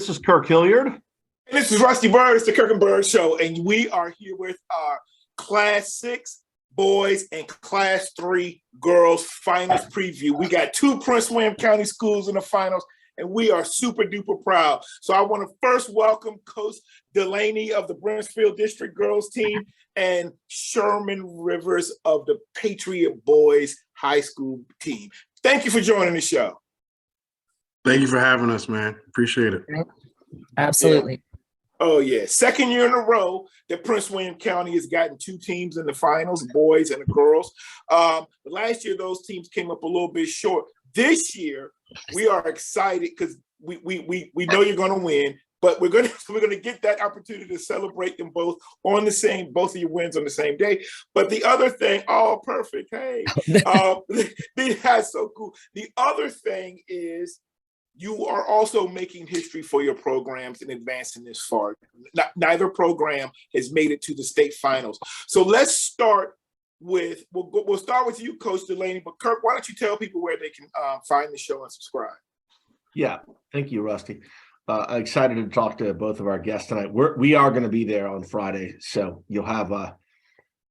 This is Kirk Hilliard. And this is Rusty Byrd. It's the Kirk and Byrd Show. And we are here with our Class 6 boys and Class 3 girls finals preview. We got 2 Prince William County schools in the finals, and we are super duper proud. So I want to first welcome Coach Delaney of the Brentsville District girls team and Sherman Rivers of the Patriot boys high school team. Thank you for joining the show. Thank you for having us, man. Appreciate it. Absolutely. Yeah. Oh, yeah. Second year in a row that Prince William County has gotten 2 teams in the finals, boys and the girls. Last year, those teams came up a little bit short. This year, we are excited because we know you're going to win, but we're going to get that opportunity to celebrate them both on the same, both of your wins on the same day. But the other thing, oh, perfect. Hey, that's so cool. The other thing is, you are also making history for your programs and advancing this far. Neither program has made it to the state finals. So let's start with, we'll start with you, Coach Delaney, but Kirk, why don't you tell people where they can find the show and subscribe? Yeah, thank you, Rusty. Excited to talk to both of our guests tonight. We are going to be there on Friday, so you'll have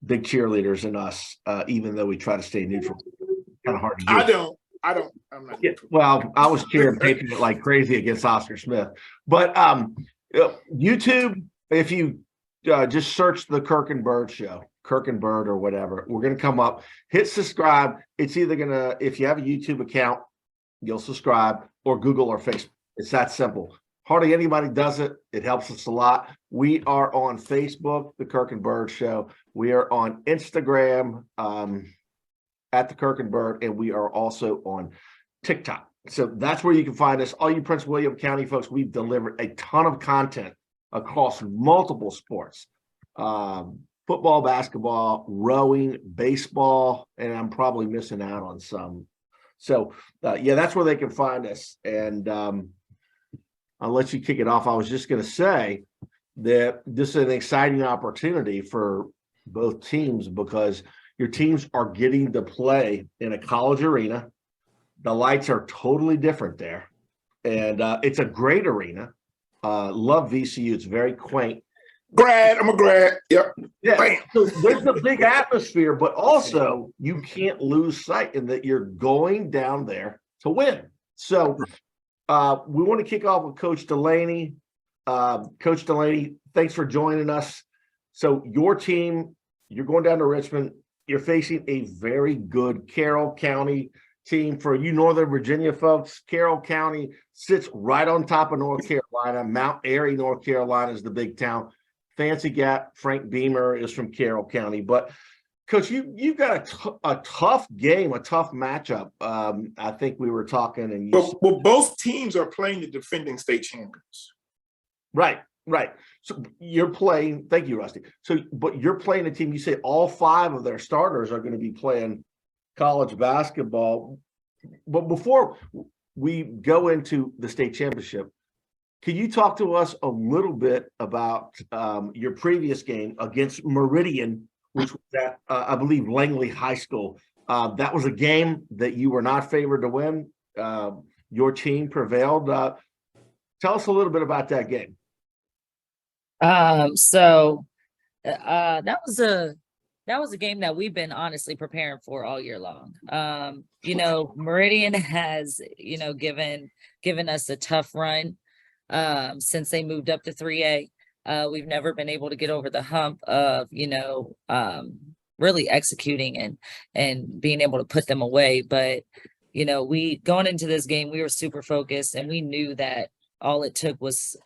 big cheerleaders in us, even though we try to stay neutral. Kind of hard to do. I'm not. Yeah, well, I was cheering Patriot like crazy against Oscar Smith. But YouTube, if you just search the Kirk and Byrd Show, Kirk and Byrd or whatever, we're going to come up. Hit subscribe. It's either going to, if you have a YouTube account, you'll subscribe, or Google or Facebook. It's that simple. Hardly anybody does it. It helps us a lot. We are on Facebook, the Kirk and Byrd Show. We are on Instagram, at the Kirk and Byrd, and we are also on TikTok. So that's where you can find us. All you Prince William County folks, we've delivered a ton of content across multiple sports. Football, basketball, rowing, baseball, and I'm probably missing out on some. So, yeah, that's where they can find us. And I'll let you kick it off. I was just going to say that this is an exciting opportunity for both teams because your teams are getting to play in a college arena. The lights are totally different there. And it's a great arena. Love VCU. It's very quaint. I'm a grad. Yep. Yeah. Bam. So there's a big atmosphere, but also you can't lose sight in that you're going down there to win. So we want to kick off with Coach Delaney. Coach Delaney, thanks for joining us. So your team, you're going down to Richmond. You're facing a very good Carroll County team. For you Northern Virginia folks, Carroll County sits right on top of North Carolina. Mount Airy, North Carolina is the big town. Fancy Gap, Frank Beamer is from Carroll County. But, Coach, you've got a tough game, a tough matchup. I think we were talking. And well, both teams are playing the defending state champions. Right. So you're playing, thank you, Rusty. So, but you're playing a team, you say all 5 of their starters are going to be playing college basketball. But before we go into the state championship, can you talk to us a little bit about your previous game against Meridian, which was at, I believe, Langley High School? That was a game that you were not favored to win. Your team prevailed. Tell us a little bit about that game. So that was a game that we've been honestly preparing for all year long. Meridian has, given us a tough run since they moved up to 3A. We've never been able to get over the hump of, really executing and being able to put them away. But, we going into this game, we were super focused, and we knew that all it took was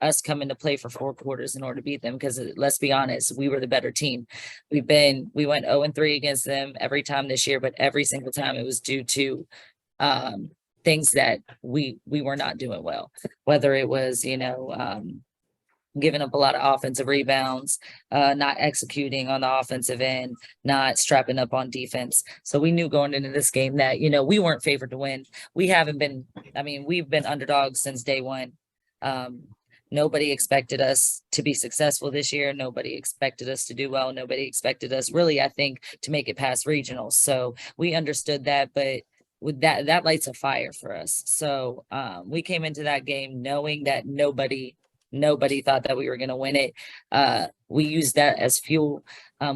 us coming to play for 4 quarters in order to beat them, because let's be honest, we were the better team. We went 0-3 against them every time this year, but every single time it was due to things that we were not doing well, whether it was giving up a lot of offensive rebounds, not executing on the offensive end, not strapping up on defense. So we knew going into this game that we weren't favored to win. We've been underdogs since day one. Nobody expected us to be successful this year. Nobody expected us to do well. Nobody expected us really, I think, to make it past regionals. So we understood that, but with that lights a fire for us. So we came into that game knowing that nobody thought that we were going to win it. We used that as fuel.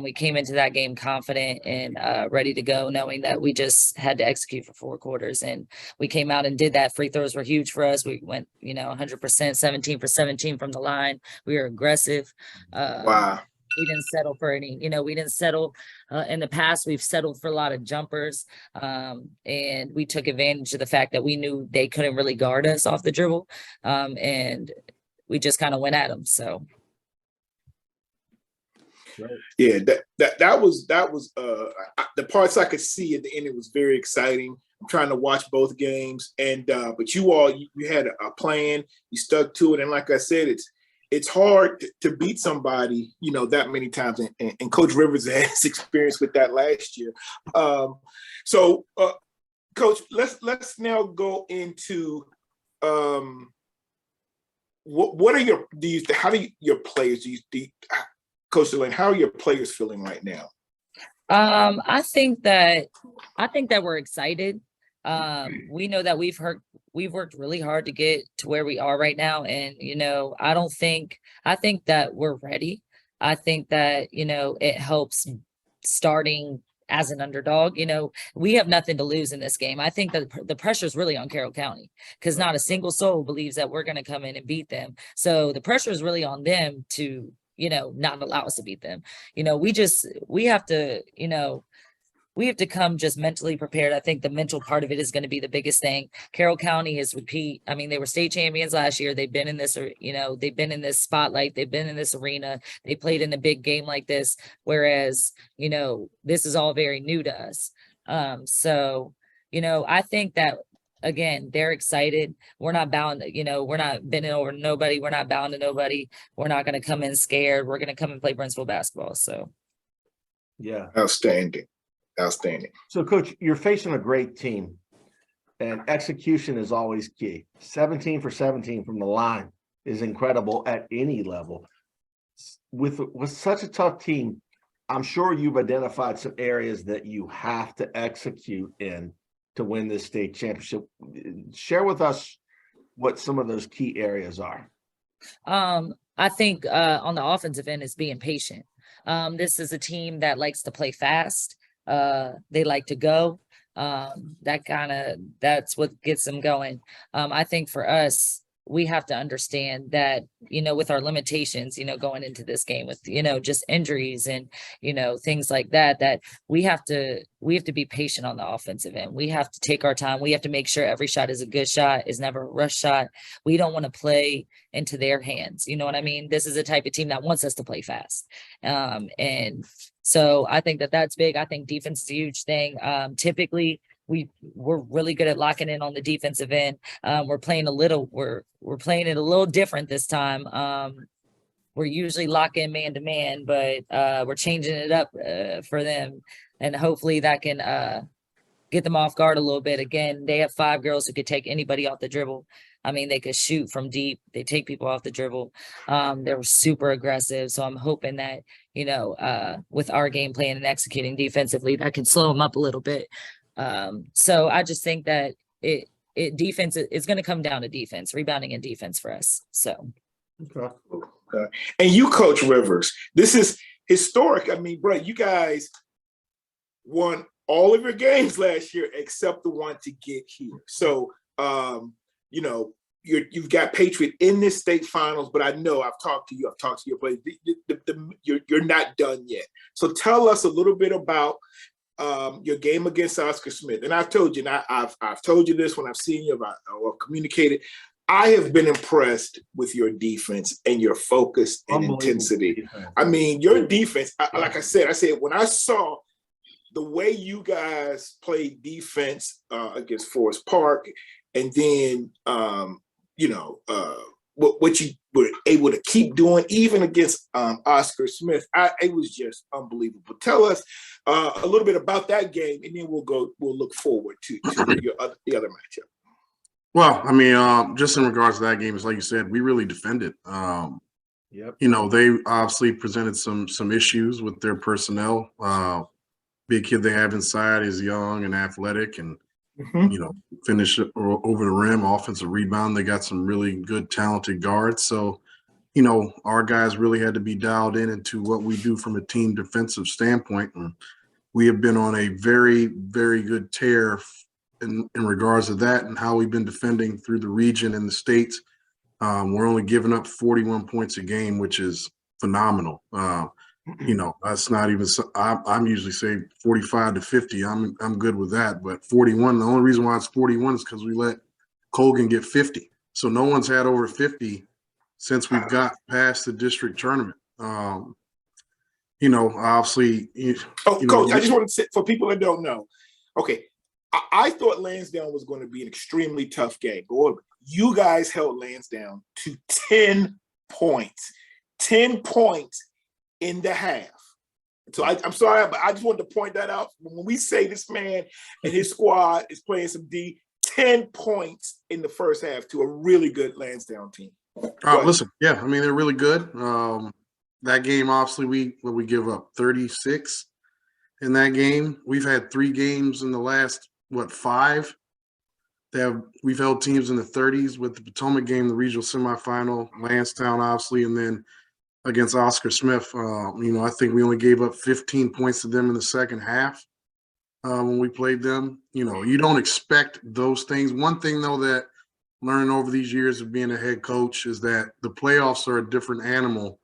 We came into that game confident and ready to go, knowing that we just had to execute for 4 quarters. And we came out and did that. Free throws were huge for us. We went, 100%, 17 for 17 from the line. We were aggressive. Wow. We didn't settle for any, we didn't settle in the past. We've settled for a lot of jumpers. And we took advantage of the fact that we knew they couldn't really guard us off the dribble. And we just kind of went at them. So. Yeah, that was the parts I could see at the end. It was very exciting. I'm trying to watch both games, and but you had a plan. You stuck to it, and like I said, it's hard to beat somebody, that many times. And Coach Rivers has experience with that last year. So, Coach, let's now go into what are your players? Coach Delaney, how are your players feeling right now? I think that we're excited. We know that we've worked really hard to get to where we are right now. And, I think that we're ready. I think that, it helps starting as an underdog. We have nothing to lose in this game. I think that the pressure is really on Carroll County because not a single soul believes that we're going to come in and beat them. So the pressure is really on them to, not allow us to beat them. We have to come just mentally prepared. I think the mental part of it is going to be the biggest thing. Carroll County is they were state champions last year. They've been in this, they've been in this spotlight. They've been in this arena. They played in a big game like this. Whereas, this is all very new to us. So, I think that, again, they're excited. We're not bound, we're not bending over nobody. We're not bound to nobody. We're not going to come in scared. We're going to come and play Brentsville basketball. So, yeah. Outstanding. So, Coach, you're facing a great team, and execution is always key. 17 for 17 from the line is incredible at any level. With such a tough team, I'm sure you've identified some areas that you have to execute in to win this state championship. Share with us what some of those key areas are. I think on the offensive end is being patient. This is a team that likes to play fast. They like to go. That's what gets them going. I think for us, we have to understand that, with our limitations, going into this game with, just injuries and, things like that we have to be patient on the offensive end. We have to take our time. We have to make sure every shot is a good shot, is never a rush shot. We don't want to play into their hands. You know what I mean? This is a type of team that wants us to play fast. And so I think that's big. I think defense is a huge thing. Typically, we're really good at locking in on the defensive end. We're playing it a little different this time. We're usually locking man to man, but we're changing it up for them, and hopefully that can get them off guard a little bit. Again, they have 5 girls who could take anybody off the dribble. I mean, they could shoot from deep. They take people off the dribble. They're super aggressive. So I'm hoping that, with our game plan and executing defensively, that can slow them up a little bit. So I just think that defense is going to come down to defense, rebounding and defense for us. So. Okay. And you, Coach Rivers, this is historic. I mean, bro, you guys won all of your games last year except the one to get here. So, you've got Patriot in this state finals, but I know I've talked to you, but you're not done yet. So tell us a little bit about your game against Oscar Smith. And I've told you, and I've told you this when I've seen you or communicated. I have been impressed with your defense and your focus and intensity. Defense. I mean, your defense, like I said, when I saw the way you guys played defense against Forest Park, and then, what you were able to keep doing, even against Oscar Smith, it was just unbelievable. Tell us a little bit about that game, and then we'll look forward to the other matchup. Well, I mean, just in regards to that game, it's like you said, we really defended. Yep. They obviously presented some issues with their personnel. Big kid they have inside is young and athletic, and Mhm. finish it over the rim, offensive rebound. They got some really good, talented guards. So, our guys really had to be dialed in into what we do from a team defensive standpoint. And we have been on a very, very good tear in regards to that and how we've been defending through the region and the states. We're only giving up 41 points a game, which is phenomenal. That's not even. I'm usually saying 45 to 50. I'm good with that. But 41. The only reason why it's 41 is because we let Colgan get 50. So no one's had over 50 since we've got past the district tournament. Obviously. Coach, I just want to say for people that don't know. Okay, I thought Lansdowne was going to be an extremely tough game. You guys held Lansdowne to 10 points. 10 points in the half. So I'm sorry, but I just wanted to point that out. When we say this man and his squad is playing some D, 10 points in the first half to a really good Lansdowne team. Listen, yeah, I mean, they're really good. That game, obviously, we give up 36 in that game. We've had 3 games in the last, 5? We've held teams in the 30s with the Potomac game, the regional semifinal, Lansdowne, obviously, and then against Oscar Smith. I think we only gave up 15 points to them in the second half when we played them. You don't expect those things. One thing, though, that learning over these years of being a head coach is that the playoffs are a different animal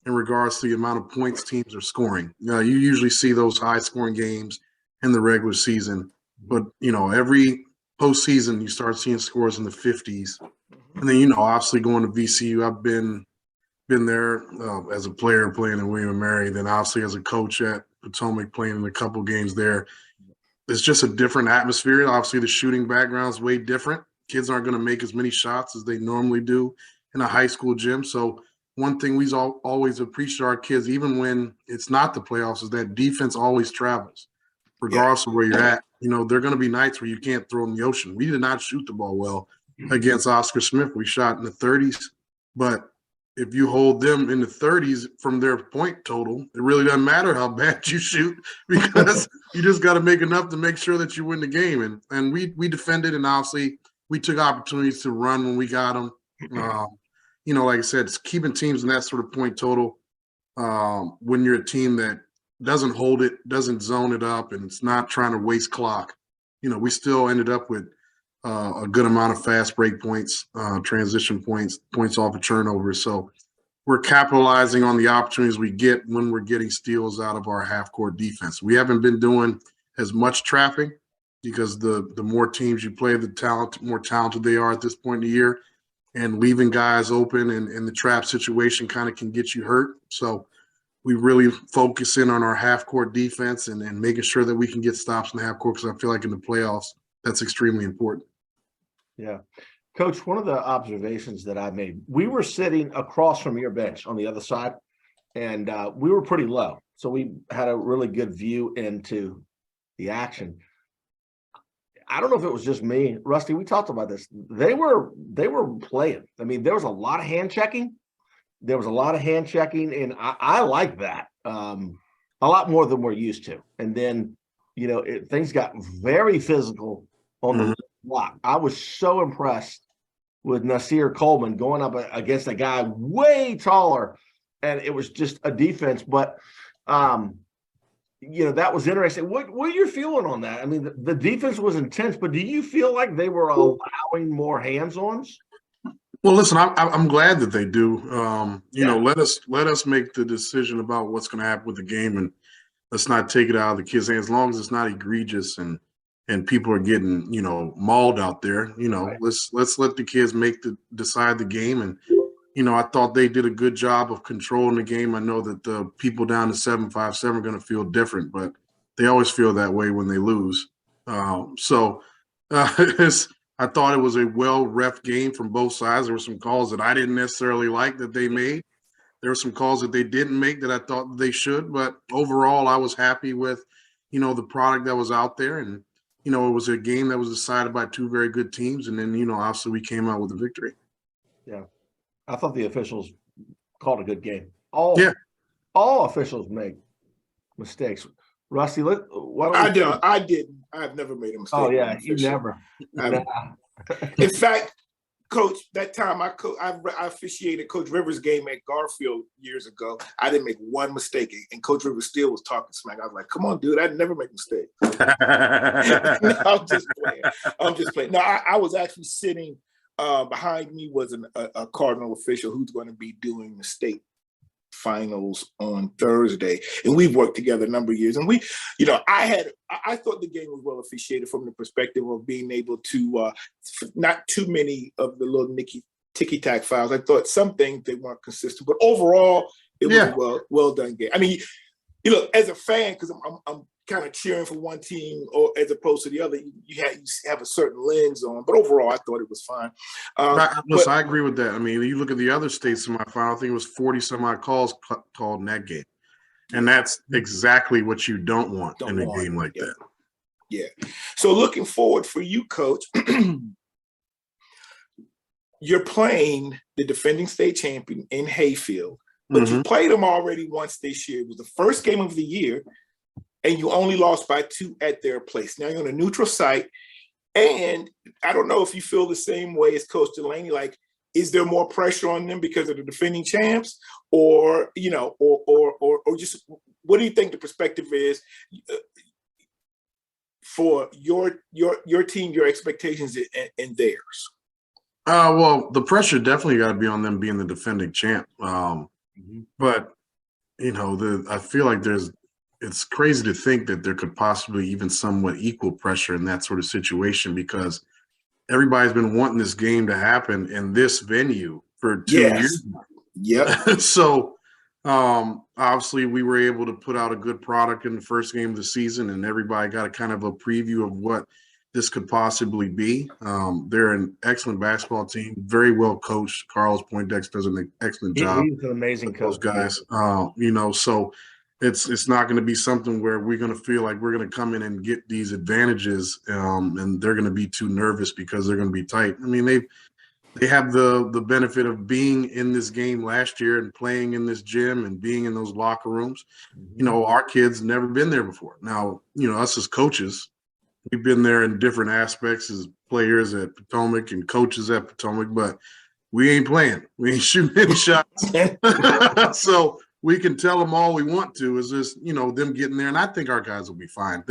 in regards to the amount of points teams are scoring. You usually see those high-scoring games in the regular season, but, every postseason you start seeing scores in the 50s. And then, obviously going to VCU, I've been there as a player playing in William & Mary, then obviously as a coach at Potomac playing in a couple games there. It's just a different atmosphere. Obviously the shooting background is way different. Kids aren't going to make as many shots as they normally do in a high school gym. So one thing we always appreciate our kids, even when it's not the playoffs, is that defense always travels, regardless of where you're at. There are going to be nights where you can't throw in the ocean. We did not shoot the ball well against Oscar Smith. We shot in the 30s, but if you hold them in the 30s from their point total, it really doesn't matter how bad you shoot because you just got to make enough to make sure that you win the game. And we defended, and obviously we took opportunities to run when we got them. Like I said, it's keeping teams in that sort of point total when you're a team that doesn't hold it, doesn't zone it up, and it's not trying to waste clock. We still ended up with a good amount of fast break points, transition points off of turnovers. So we're capitalizing on the opportunities we get when we're getting steals out of our half-court defense. We haven't been doing as much trapping because the more teams you play, the more talented they are at this point in the year. And leaving guys open and the trap situation kind of can get you hurt. So we really focus in on our half-court defense and making sure that we can get stops in the half-court because I feel like in the playoffs, that's extremely important. Yeah. Coach, one of the observations that I made, we were sitting across from your bench on the other side, and we were pretty low. So we had a really good view into the action. I don't know if it was just me. Rusty, we talked about this. They were playing. I mean, there was a lot of hand checking. And I like that a lot more than we're used to. And then, things got very physical on the block. I was so impressed with Nasir Coleman going up against a guy way taller, and it was just a defense. But that was interesting. What are you feeling on that? I mean, the defense was intense, but do you feel like they were allowing more hands-ons? Well, listen, I'm glad that they do. Let us make the decision about what's going to happen with the game, and let's not take it out of the kids' hands. As long as it's not egregious and people are getting mauled out there. Right. Let's let the kids decide the game. And I thought they did a good job of controlling the game. I know that the people down to 7-5-7 are going to feel different, but they always feel that way when they lose. I thought it was a well-ref game from both sides. There were some calls that I didn't necessarily like that they made. There were some calls that they didn't make that I thought they should. But overall, I was happy with, the product that was out there. And, it was a game that was decided by 2 very good teams. And then, obviously we came out with a victory. Yeah. I thought the officials called a good game. All officials make mistakes. Rusty, I didn't. I've never made a mistake. Oh yeah, you never. Nah. In fact, Coach, that time I officiated Coach Rivers' game at Garfield years ago. I didn't make one mistake, and Coach Rivers still was talking smack. I was like, "Come on, dude, I never make mistakes." No, I'm just playing. No, I was actually sitting behind me was a Cardinal official who's going to be doing the state finals on Thursday, and we've worked together a number of years. And I thought the game was well officiated from the perspective of being able to not too many of the little ticky-tack fouls. I thought some things they weren't consistent, but overall it was a well done game. I mean, as a fan, because I'm kind of cheering for one team or as opposed to the other, you have a certain lens on. But overall, I thought it was fine. I agree with that. I mean, you look at the other state semifinal, I think it was 40 some odd calls called in that game. And that's exactly what you don't want in a game like that. Yeah. So looking forward for you, Coach, you're playing the defending state champion in Hayfield, but you played them already once this year. It was the first game of the year, and you only lost by 2 at their place. Now you're on a neutral site, and I don't know if you feel the same way as Coach Delaney. Like, is there more pressure on them because of the defending champs, or just what do you think the perspective is for your team, your expectations, and theirs? Well, the pressure definitely got to be on them being the defending champ. But I feel like it's crazy to think that there could possibly even somewhat equal pressure in that sort of situation, because everybody's been wanting this game to happen in this venue for 2 years now. Yeah. So obviously we were able to put out a good product in the first game of the season, and everybody got a kind of a preview of what this could possibly be. They're an excellent basketball team, very well coached. Carlos Poindexter does an excellent job. He's an amazing coach. Those guys, so it's not going to be something where we're going to feel like we're going to come in and get these advantages, and they're going to be too nervous because they're going to be tight. I mean, they have the benefit of being in this game last year and playing in this gym and being in those locker rooms. Our kids never been there before. Now, us as coaches, we've been there in different aspects as players at Potomac and coaches at Potomac, but we ain't playing. We ain't shooting any shots. So we can tell them all we want to. Is just, them getting there. And I think our guys will be fine.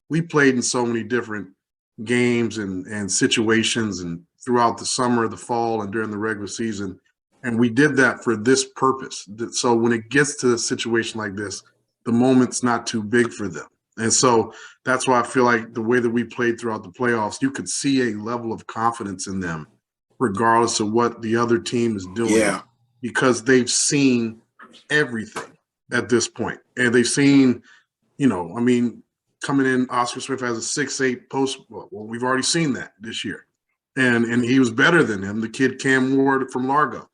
We played in so many different games and situations and throughout the summer, the fall, and during the regular season. And we did that for this purpose. So when it gets to a situation like this, the moment's not too big for them. And so that's why I feel like the way that we played throughout the playoffs, you could see a level of confidence in them, regardless of what the other team is doing, because they've seen everything at this point. And they've seen, coming in, Oscar Smith has a 6'8" post. Well, we've already seen that this year. And he was better than him, the kid Cam Ward from Largo.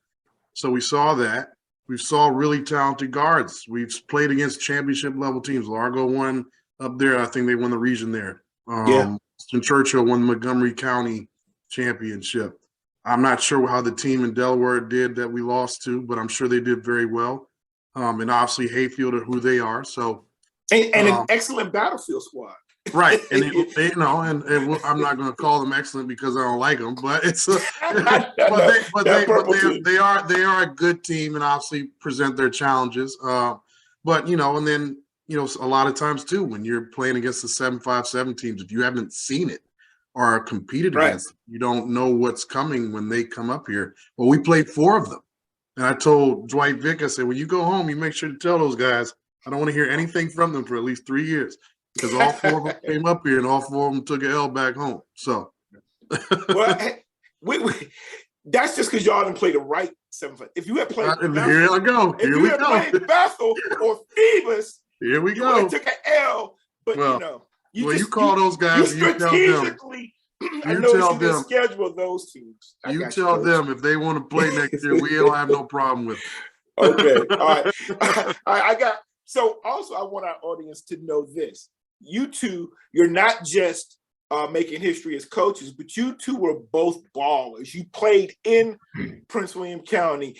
So we saw that. We saw really talented guards. We've played against championship level teams. Largo won up there. I think they won the region there. And Churchill won the Montgomery County championship. I'm not sure how the team in Delaware did that we lost to, but I'm sure they did very well. And obviously Hayfield are who they are. So and an excellent battlefield squad. Right. And I'm not going to call them excellent because I don't like them, but it's they are a good team and obviously present their challenges. But and then a lot of times too, when you're playing against the 7-5-7 teams, if you haven't seen it or competed against them, you don't know what's coming when they come up here. Well, we played 4 of them. And I told Dwight Vick, I said, when you go home, you make sure to tell those guys, I don't want to hear anything from them for at least 3 years. Because all 4 of them came up here and all 4 of them took an L back home. So, that's just because y'all didn't play the right 7-5. If you had played, here I go. Here we go. Played Bethel or Phoebus, here we go. You took an L. But you call those guys. You tell them. I know it's the schedule of those teams. You tell them if they want to play next year, we don't have no problem with it. Okay. All right. So also I want our audience to know this. You two, you're not just making history as coaches, but you two were both ballers. You played in Prince William County.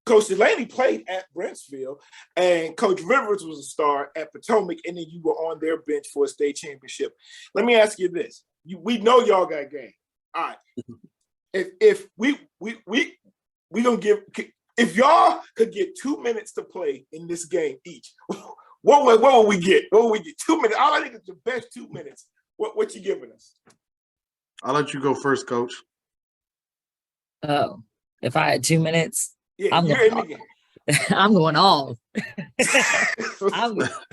Coach Delaney played at Brentsville, and Coach Rivers was a star at Potomac, and then you were on their bench for a state championship. Let me ask you this: we know y'all got game. All right, if we gonna give, if y'all could get 2 minutes to play in this game each, what would we get? What would we get? 2 minutes. All I think is the best 2 minutes. What you giving us? I'll let you go first, Coach. Oh, if I had 2 minutes, Yeah, I'm you're in going the game. I'm going off.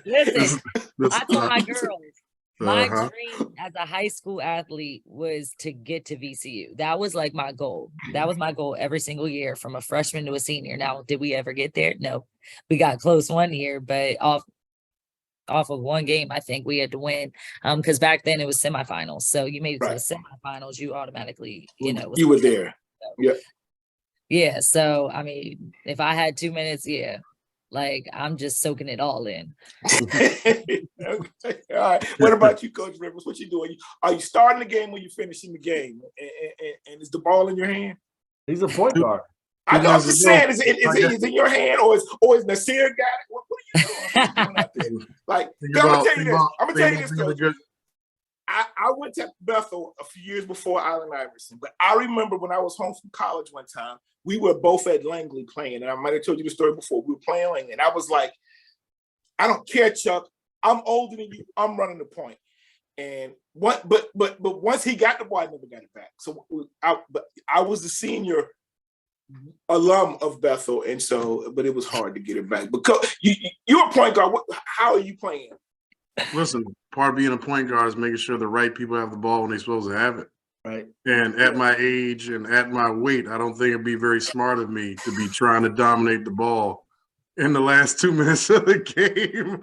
Listen, This- I told my girls, my Uh-huh. dream as a high school athlete was to get to VCU. That was like my goal. That was my goal every single year from a freshman to a senior. Now, did we ever get there? No. We got close one year, but off of one game, I think we had to win. Because back then it was semifinals. So you made it to Right. the semifinals, you automatically, you know, You were there. yeah. So I mean, if I had 2 minutes, yeah. Like I'm just soaking it all in. Okay. All right. What about you, Coach Rivers? What you doing? Are you starting the game or you finishing the game? And is the ball in your hand? He's a point guard. I know. I'm Two just guys saying, is it in your hand or is Nasir got it? What are you doing? What are you doing out there? Like, Think I'm gonna about- tell you think this. about- I'm gonna tell you think this, about Coach. good- I went to Bethel a few years before Allen Iverson, but I remember when I was home from college one time, we were both at Langley playing, and I might have told you the story before. We were playing Langley, and I was like, I don't care, Chuck. I'm older than you. I'm running the point. And what? But once he got the ball, I never got it back. So I was the senior alum of Bethel, and so but it was hard to get it back. Because you're a point guard. How are you playing? Listen, part of being a point guard is making sure the right people have the ball when they're supposed to have it. Right. And at my age and at my weight, I don't think it'd be very smart of me to be trying to dominate the ball in the last 2 minutes of the game.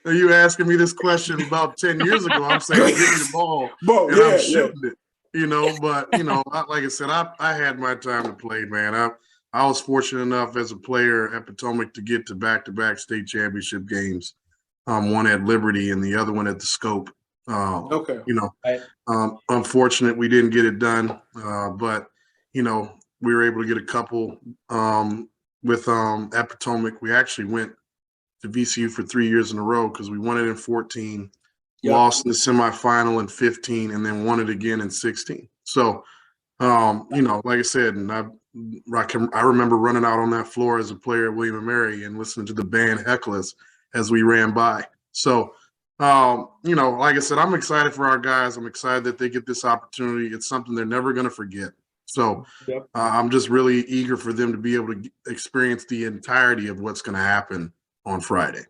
Are you asking me this question about 10 years ago? I'm saying, give me the ball, Bro, and I'm shooting it. But like I said, I had my time to play, man. I was fortunate enough as a player at Potomac to get to back-to-back state championship games. One at Liberty and the other one at the Scope. Okay. Right. Unfortunate we didn't get it done, but we were able to get a couple with at Potomac. We actually went to VCU for 3 years in a row because we won it in 14, lost in the semifinal in 15, and then won it again in 16. So, like I said, and I remember running out on that floor as a player at William & Mary and listening to the band heckle us as we ran by. So, like I said, I'm excited for our guys. I'm excited that they get this opportunity. It's something they're never going to forget. So I'm just really eager for them to be able to experience the entirety of what's going to happen on Friday.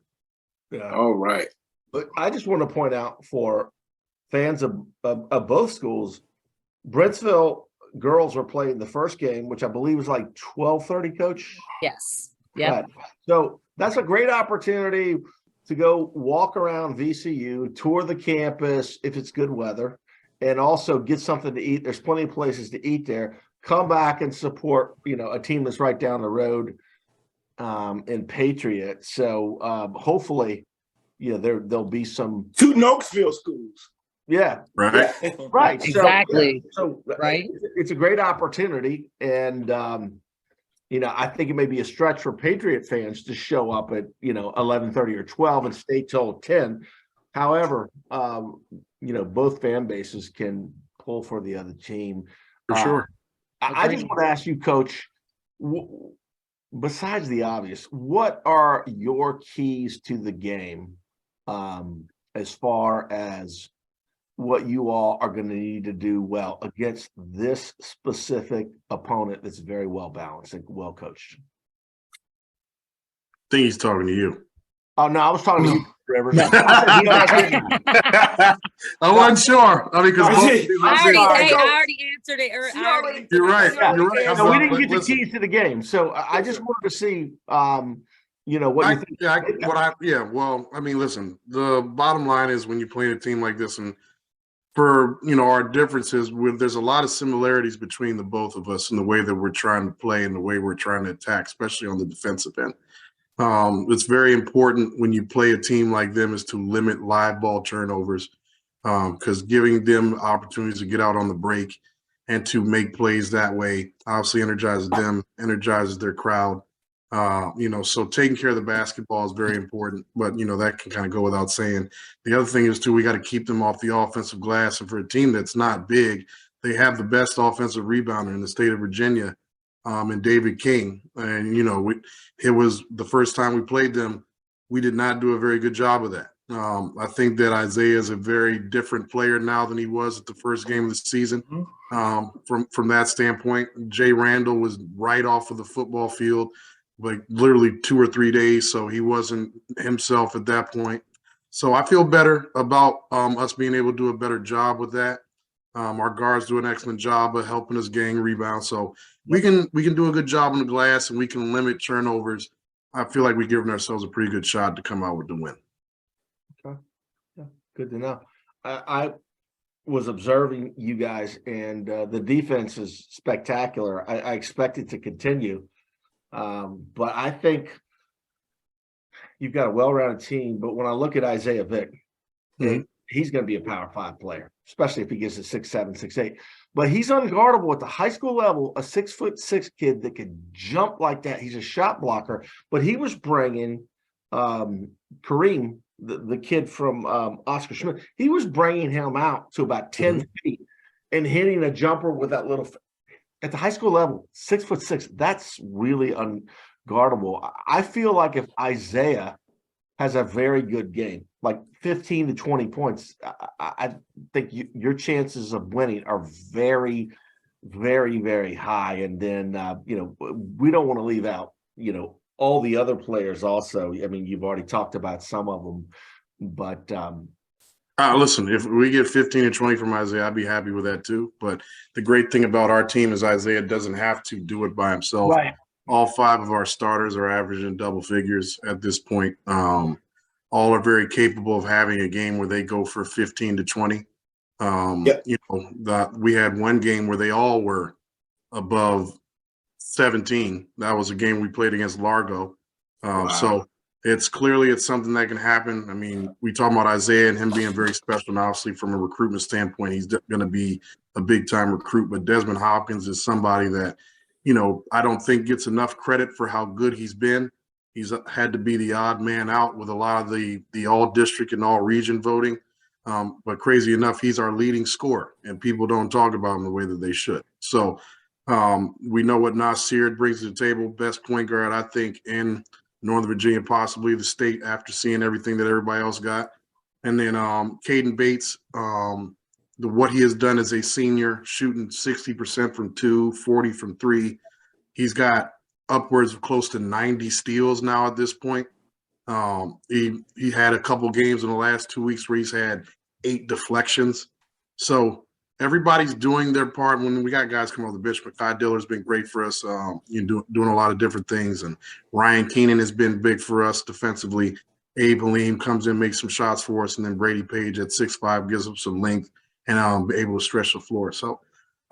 Yeah. All right. But I just want to point out for fans of both schools, Brentsville girls were playing the first game, which I believe was like 12:30, Coach. Yes. Yeah. Right. So that's a great opportunity to go walk around VCU, tour the campus if it's good weather, and also get something to eat. There's plenty of places to eat there. Come back and support, a team that's right down the road in Patriot. So hopefully, there'll be some 2 Nokesville schools. Yeah. Right. Yeah. Right. Exactly. So Right. It's a great opportunity. And I think it may be a stretch for Patriot fans to show up at 11:30 or 12 and stay till 10. However, both fan bases can pull for the other team. For sure. I just want to ask you, Coach, besides the obvious, what are your keys to the game as far as what you all are going to need to do well against this specific opponent that's very well balanced and well coached? I think he's talking to you. Oh, no, I was talking to you, Rivers. I wasn't sure. I mean, because I already answered it. You're right. You're right. No, we didn't get the Listen. keys to the game. So I just wanted to see, what you think. Well, I mean, listen, the bottom line is when you play a team like this, and for, our differences, there's a lot of similarities between the both of us in the way that we're trying to play and the way we're trying to attack, especially on the defensive end. It's very important when you play a team like them is to limit live ball turnovers, because giving them opportunities to get out on the break and to make plays that way. Obviously energizes them, energizes their crowd. So taking care of the basketball is very important, but that can kind of go without saying. The other thing is too, we got to keep them off the offensive glass, and for a team that's not big, they have the best offensive rebounder in the state of Virginia, and David King. And it was the first time we played them, we did not do a very good job of that. I think that Isaiah is a very different player now than he was at the first game of the season. From that standpoint, Jay Randall was right off of the football field, like literally 2 or 3 days, so he wasn't himself at that point. So I feel better about us being able to do a better job with that. Our guards do an excellent job of helping us gain rebounds, so we can do a good job on the glass, and we can limit turnovers. I feel like we're giving ourselves a pretty good shot to come out with the win. Okay, yeah, good to know. I was observing you guys, and the defense is spectacular. I expect it to continue. But I think you've got a well-rounded team. But when I look at Isaiah Vick, he's going to be a Power 5 player, especially if he gets a 6'7", 6'8". But he's unguardable at the high school level. A 6'6" kid that could jump like that. He's a shot blocker. But he was bringing Kareem, the kid from Oscar Schmidt. He was bringing him out to about 10 feet and hitting a jumper with that little. At the high school level, 6'6", that's really unguardable. I feel like if Isaiah has a very good game, like 15 to 20 points, I think your chances of winning are very, very, very high. And then, we don't want to leave out, all the other players also. I mean, you've already talked about some of them, but listen, if we get 15 or 20 from Isaiah, I'd be happy with that too. But the great thing about our team is Isaiah doesn't have to do it by himself. Right. All 5 of our starters are averaging double figures at this point. All are very capable of having a game where they go for 15 to 20. We had one game where they all were above 17. That was a game we played against Largo. So it's something that can happen. I mean, we talk about Isaiah and him being very special, and obviously from a recruitment standpoint, he's going to be a big-time recruit. But Desmond Hopkins is somebody that, I don't think gets enough credit for how good he's been. He's had to be the odd man out with a lot of the all-district and all-region voting. But crazy enough, he's our leading scorer, and people don't talk about him the way that they should. So we know what Nasir brings to the table, best point guard, I think, in Northern Virginia, possibly the state, after seeing everything that everybody else got. And then Caden Bates, what he has done as a senior, shooting 60% from 2, 40 from 3. He's got upwards of close to 90 steals now at this point. He had a couple games in the last 2 weeks where he's had 8 deflections. So everybody's doing their part. When we got guys come off the bench, Makai Diller's been great for us, doing a lot of different things. And Ryan Keenan has been big for us defensively. Abe Halim comes in, makes some shots for us, and then Brady Page at 6'5" gives up some length and able to stretch the floor. So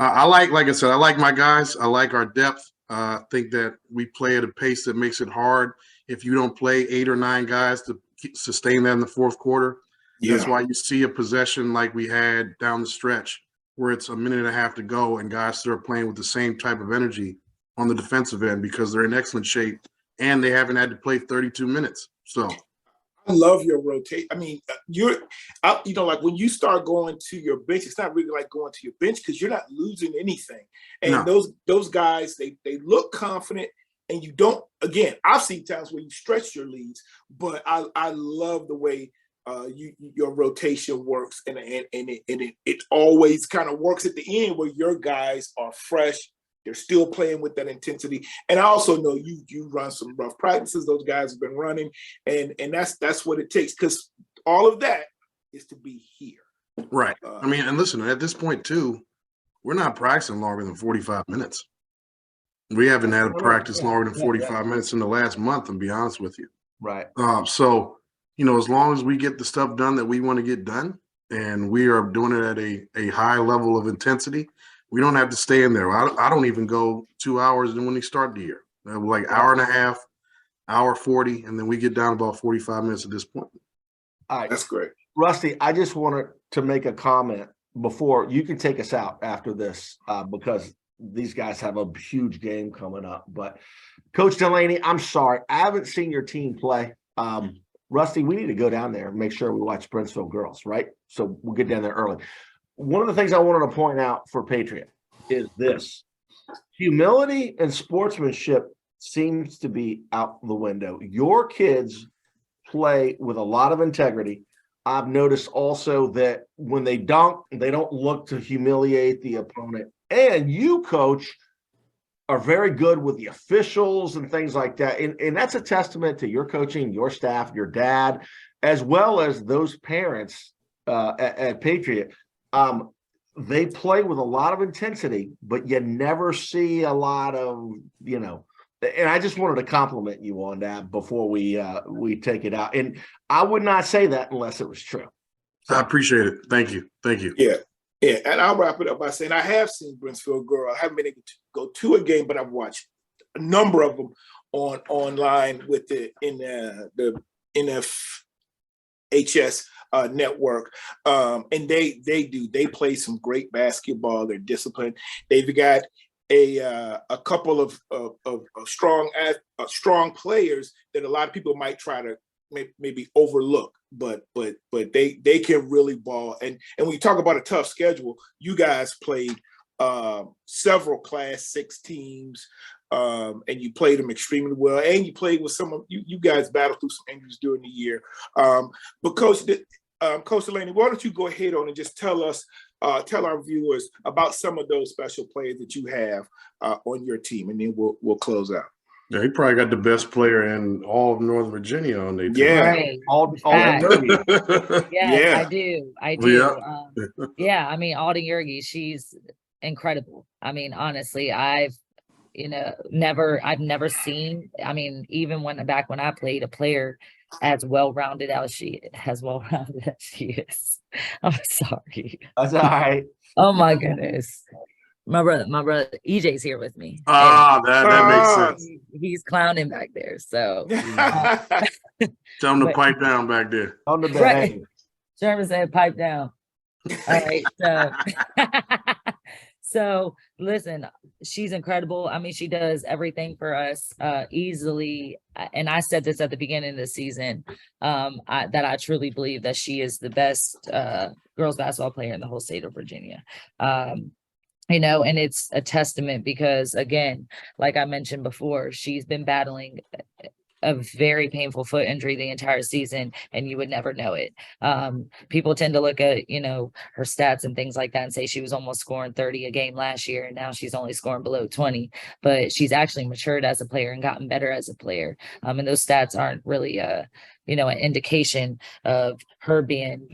like I said, I like my guys. I like our depth. I think that we play at a pace that makes it hard if you don't play 8 or 9 guys to sustain that in the fourth quarter. Yeah. That's why you see a possession like we had down the stretch where it's a minute and a half to go and guys start playing with the same type of energy on the defensive end because they're in excellent shape and they haven't had to play 32 minutes. So I love your rotate. I mean, like when you start going to your bench, it's not really like going to your bench because you're not losing anything. And those guys, they look confident, and you don't. Again, I've seen times where you stretch your leads, but I love the way your rotation works, and it always kind of works at the end where your guys are fresh. They're still playing with that intensity. And I also know you run some rough practices. Those guys have been running, and that's what it takes, because all of that is to be here. Right. I mean, and listen, at this point too, we're not practicing longer than 45 minutes. We haven't had a practice longer than 45 minutes in the last month, to be honest with you. Right. So, as long as we get the stuff done that we want to get done, and we are doing it at a high level of intensity, we don't have to stay in there. I don't even go 2 hours when we start the year. Like hour and a half, hour 40, and then we get down about 45 minutes at this point. All right. That's great. Rusty, I just wanted to make a comment before you can take us out after this, because these guys have a huge game coming up. But Coach Delaney, I'm sorry, I haven't seen your team play. Rusty, we need to go down there and make sure we watch Brentsville girls, right? So we'll get down there early. One of the things I wanted to point out for Patriot is this: humility and sportsmanship seems to be out the window. Your kids play with a lot of integrity. I've noticed also that when they dunk, they don't look to humiliate the opponent. And you, coach, are very good with the officials and things like that. And that's a testament to your coaching, your staff, your dad, as well as those parents at Patriot. They play with a lot of intensity, but you never see a lot of, and I just wanted to compliment you on that before we take it out. And I would not say that unless it was true. So, I appreciate it. Thank you. Yeah. Yeah, and I'll wrap it up by saying I have seen Brentsville girl. I haven't been able to go to a game, but I've watched a number of them online with in the VHS network, and they play some great basketball. They're disciplined. They've got a couple of strong players that a lot of people might try to maybe overlook, but they can really ball. And when you talk about a tough schedule, you guys played several Class 6 teams, and you played them extremely well. And you played with some of you guys battled through some injuries during the year. But Coach Delaney, why don't you go ahead on and just tell our viewers about some of those special players that you have on your team, and then we'll close out. Yeah, he probably got the best player in all of Northern Virginia on their team. Yeah. Right. all Yes, Yeah. I do. Yeah. I mean, Alden Yergi, she's incredible. I mean, honestly, I've never seen, I mean, even when I played, a player as well-rounded as she is. I'm sorry. that's all right. Oh my goodness. My brother EJ's here with me. That makes sense. He's clowning back there. So Tell him to pipe down back there. On the bed. Right. Sherman said pipe down. All right. So listen, she's incredible. I mean, she does everything for us easily. And I said this at the beginning of the season, that I truly believe that she is the best girls basketball player in the whole state of Virginia. And it's a testament because, again, like I mentioned before, she's been battling a very painful foot injury the entire season, and you would never know it. People tend to look at, her stats and things like that and say she was almost scoring 30 a game last year, and now she's only scoring below 20, but she's actually matured as a player and gotten better as a player. And those stats aren't really, an indication of her being,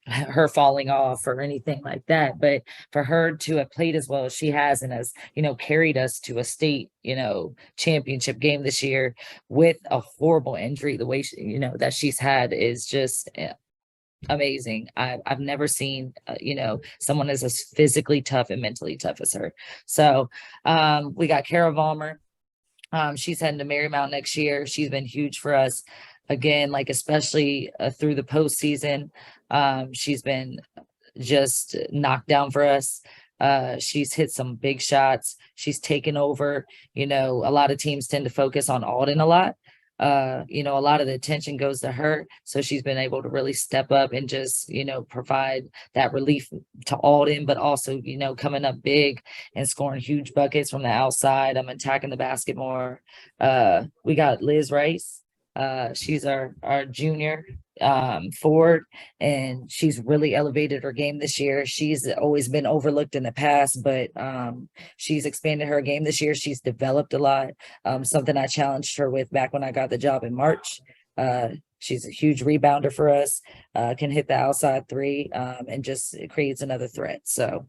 her falling off or anything like that. But for her to have played as well as she has and has, carried us to a state, championship game this year with a horrible injury, the way she, that she's had is just amazing. I've never seen, someone as physically tough and mentally tough as her. So we got Carroll. She's heading to Marymount next year. She's been huge for us. Again, like especially through the postseason, she's been just knocked down for us. She's hit some big shots. She's taken over. A lot of teams tend to focus on Alden a lot. A lot of the attention goes to her. So she's been able to really step up and just, provide that relief to Alden, but also, coming up big and scoring huge buckets from the outside. I'm attacking the basket more. We got Liz Rice. She's our junior forward, and she's really elevated her game this year. She's always been overlooked in the past, but she's expanded her game this year. She's developed a lot. Something I challenged her with back when I got the job in March. She's a huge rebounder for us, can hit the outside three, and just creates another threat. So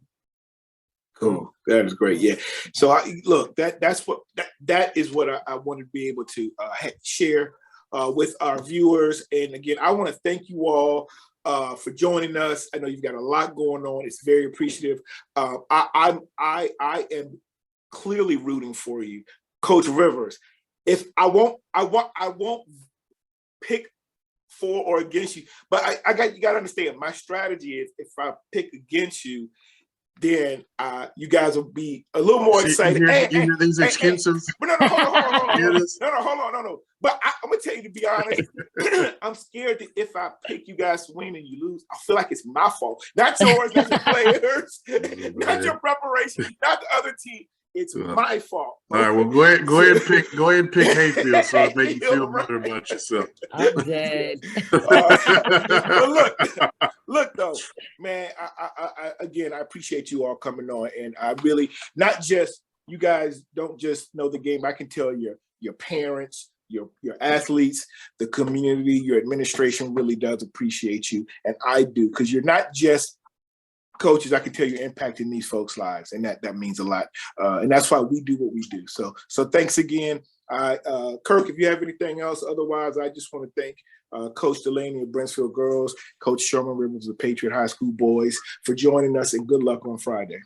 cool. That is great. Yeah. So that is what I want to be able to share with our viewers. And again, I want to thank you all for joining us. I know you've got a lot going on. It's very appreciative. I am clearly rooting for you, Coach Rivers. If I won't pick for or against you. But you got to understand, my strategy is if I pick against you, then you guys will be a little more excited. You hear these excuses? But no, hold on. But I'm gonna tell you, to be honest, I'm scared that if I pick you guys to win and you lose, I feel like it's my fault, not yours, not your players, not your preparation, not the other team. It's my fault. All right, well, go ahead and pick Hayfield so it makes you feel better about yourself. I'm dead. But look though, man. I appreciate you all coming on, and I really not just you guys don't just know the game. I can tell your parents, your athletes, the community, your administration really does appreciate you, and I do, because you're not just coaches. I can tell you're impacting these folks' lives, and that means a lot. And that's why we do what we do. So thanks again. Kirk, if you have anything else, otherwise, I just want to thank Coach Delaney of Brentsville Girls, Coach Sherman Rivers of Patriot High School Boys for joining us, and good luck on Friday.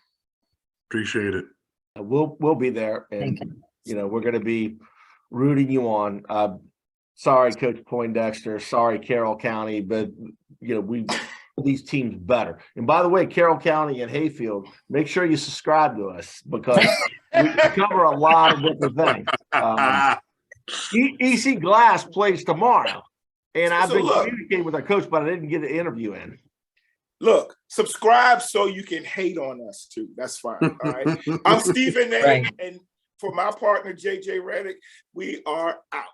Appreciate it. We'll be there, and we're going to be rooting you on. Sorry, Coach Poindexter. Sorry, Carroll County, but we these teams better. And by the way, Carroll County and Hayfield, make sure you subscribe to us, because we cover a lot of different things. EC Glass plays tomorrow, and I've been communicating with our coach, but I didn't get an interview in. Look, subscribe so you can hate on us too. That's fine. All right. I'm Stephen, and for my partner JJ Reddick, we are out.